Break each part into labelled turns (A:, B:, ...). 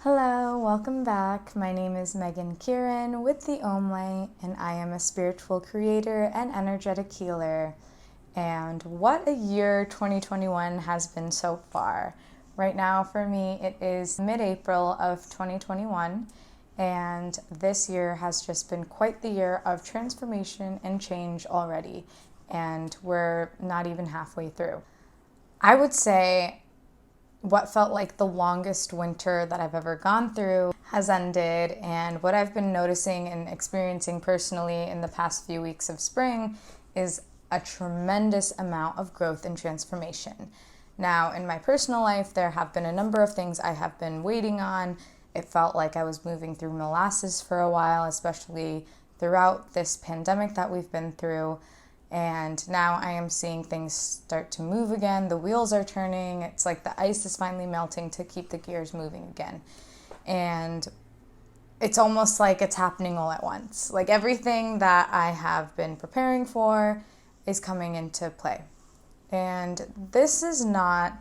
A: Hello, welcome back. My name is Megan Kieran with the Om Light, and I am a spiritual creator and energetic healer. And what a year 2021 has been so far. Right now, for me, it is mid-April of 2021, and this year has just been quite the year of transformation and change already, and we're not even halfway through. I would say what felt like the longest winter that I've ever gone through has ended, and what I've been noticing and experiencing personally in the past few weeks of spring is a tremendous amount of growth and transformation. Now, in my personal life, there have been a number of things I have been waiting on. It felt like I was moving through molasses for a while, especially throughout this pandemic that we've been through. And now I am seeing things start to move again. The wheels are turning. It's like the ice is finally melting to keep the gears moving again. And it's almost like it's happening all at once. Like everything that I have been preparing for is coming into play. And this is not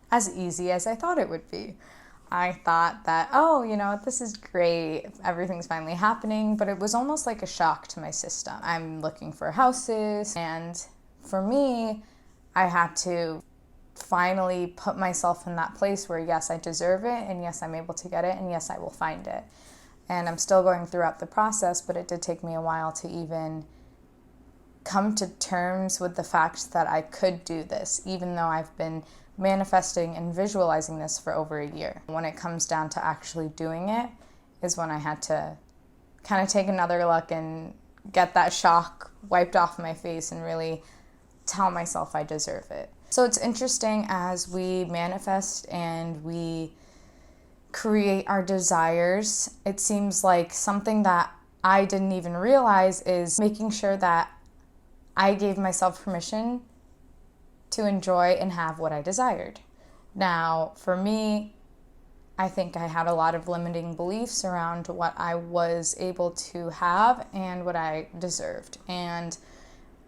A: as easy as I thought it would be. I thought that, this is great, everything's finally happening, but it was almost like a shock to my system. I'm looking for houses, and for me, I had to finally put myself in that place where, yes, I deserve it, and yes, I'm able to get it, and yes, I will find it. And I'm still going throughout the process, but it did take me a while to even come to terms with the fact that I could do this, even though I've been manifesting and visualizing this for over a year. When it comes down to actually doing it is when I had to kind of take another look and get that shock wiped off my face and really tell myself I deserve it. So it's interesting as we manifest and we create our desires, it seems like something that I didn't even realize is making sure that I gave myself permission to enjoy and have what I desired. Now, for me, I think I had a lot of limiting beliefs around what I was able to have and what I deserved. And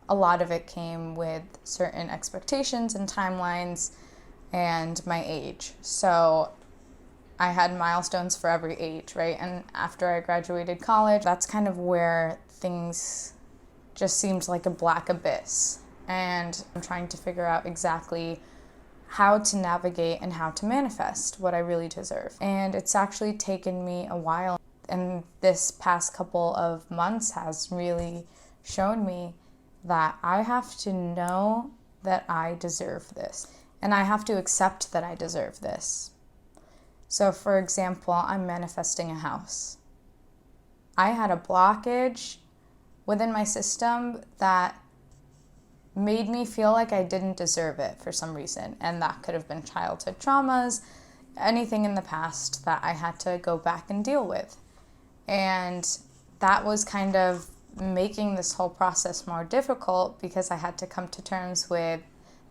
A: a lot of it came with certain expectations and timelines and my age. So I had milestones for every age, right? And after I graduated college, that's kind of where things just seemed like a black abyss. And I'm trying to figure out exactly how to navigate and how to manifest what I really deserve. And it's actually taken me a while. And this past couple of months has really shown me that I have to know that I deserve this. And I have to accept that I deserve this. So for example, I'm manifesting a house. I had a blockage within my system that made me feel like I didn't deserve it for some reason. And that could have been childhood traumas, anything in the past that I had to go back and deal with. And that was kind of making this whole process more difficult because I had to come to terms with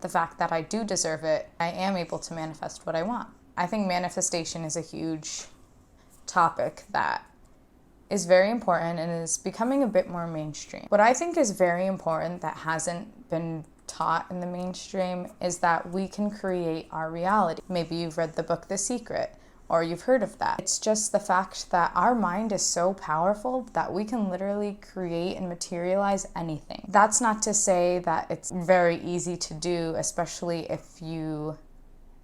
A: the fact that I do deserve it. I am able to manifest what I want. I think manifestation is a huge topic that is very important and is becoming a bit more mainstream. What I think is very important that hasn't been taught in the mainstream is that we can create our reality. Maybe you've read the book The Secret, or you've heard of that. It's just the fact that our mind is so powerful that we can literally create and materialize anything. That's not to say that it's very easy to do, especially if you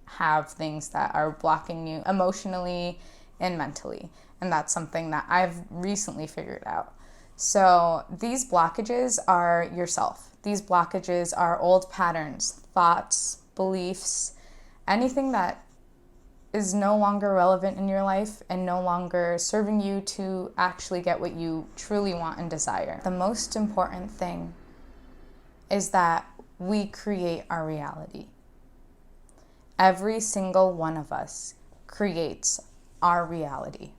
A: have things that are blocking you emotionally and mentally. And that's something that I've recently figured out. So these blockages are yourself. These blockages are old patterns, thoughts, beliefs, anything that is no longer relevant in your life and no longer serving you to actually get what you truly want and desire. The most important thing is that we create our reality. Every single one of us creates our reality.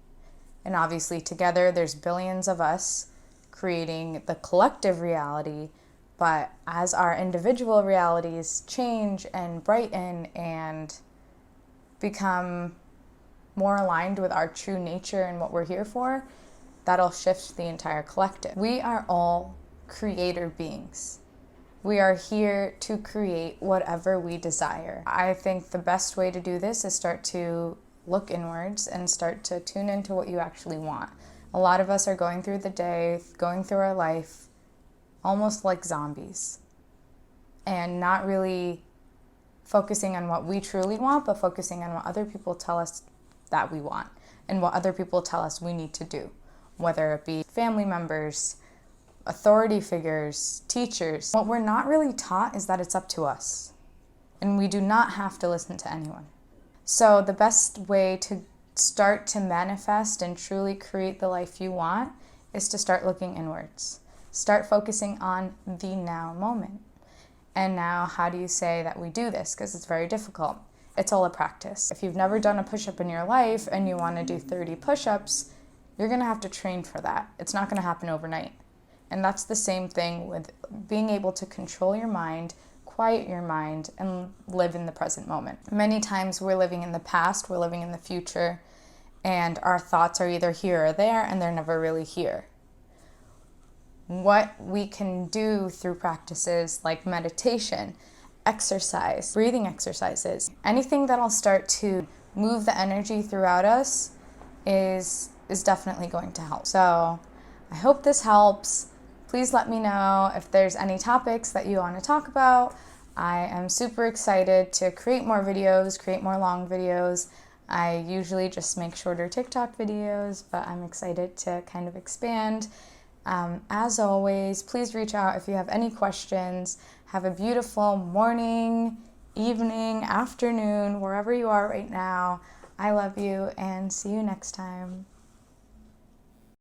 A: And obviously together there's billions of us creating the collective reality, but as our individual realities change and brighten and become more aligned with our true nature and what we're here for, that'll shift the entire collective. We are all creator beings. We are here to create whatever we desire. I think the best way to do this is start to look inwards and start to tune into what you actually want. A lot of us are going through the day, going through our life, almost like zombies, and not really focusing on what we truly want, but focusing on what other people tell us that we want and what other people tell us we need to do, whether it be family members, authority figures, teachers. What we're not really taught is that it's up to us, and we do not have to listen to anyone. So the best way to start to manifest and truly create the life you want is to start looking inwards. Start focusing on the now moment. And now, how do you say that we do this? Because it's very difficult. It's all a practice. If you've never done a push-up in your life and you want to do 30 push-ups, you're going to have to train for that. It's not going to happen overnight. And that's the same thing with being able to control your mind, quiet your mind, and live in the present moment. Many times we're living in the past, we're living in the future, and our thoughts are either here or there, and they're never really here. What we can do through practices like meditation, exercise, breathing exercises, anything that'll start to move the energy throughout us is definitely going to help. So I hope this helps. Please let me know if there's any topics that you want to talk about. I am super excited to create more videos, create more long videos. I usually just make shorter TikTok videos, but I'm excited to kind of expand. As always, please reach out if you have any questions. Have a beautiful morning, evening, afternoon, wherever you are right now. I love you, and see you next time.